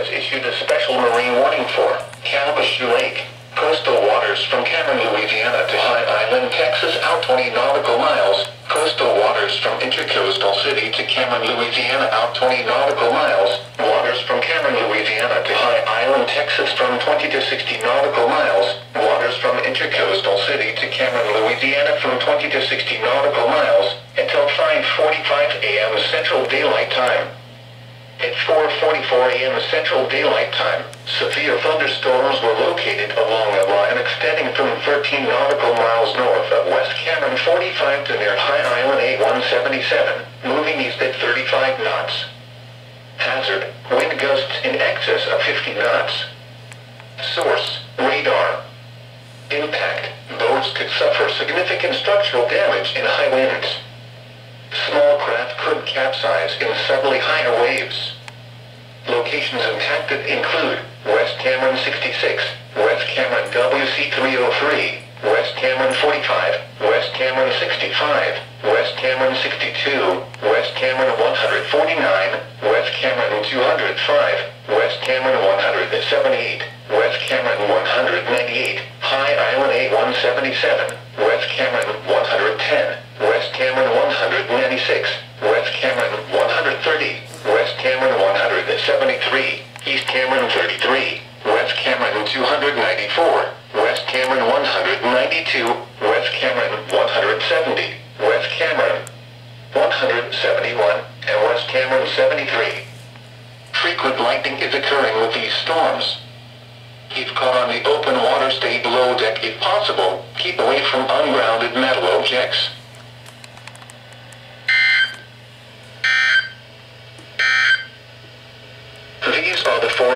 has issued a special marine warning for Calabasas Lake. Coastal waters from Cameron, Louisiana to High Island, Texas out 20 nautical miles. Coastal waters from Intercoastal City to Cameron, Louisiana out 20 nautical miles. Waters from Cameron, Louisiana to High Island, Texas from 20 to 60 nautical miles. Waters from Intercoastal City to Cameron, Louisiana from 20 to 60 nautical miles until 5:45 a.m. Central Daylight Time. At 4:44 a.m. Central Daylight Time, severe thunderstorms were located along a line extending from 13 nautical miles north of West Cameron 45 to near High Island A177, moving east at 35 knots. Hazard, wind gusts in excess of 50 knots. Source, radar. Impact, boats could suffer significant structural damage in high winds. Small craft could capsize in suddenly higher waves. Locations impacted include West Cameron 66, West Cameron WC303, West Cameron 45, West Cameron 65, West Cameron 62, West Cameron 149, West Cameron 205, West Cameron 178, West Cameron 198, High Island A177, West Cameron 110, West Cameron 196, West Cameron 130, West Cameron 173, East Cameron 33, West Cameron 294, West Cameron 192, West Cameron 170, West Cameron 171, and West Cameron 73. Frequent lightning is occurring with these storms. If caught on the open water, stay below deck if possible. Keep away from ungrounded metal objects. These are the four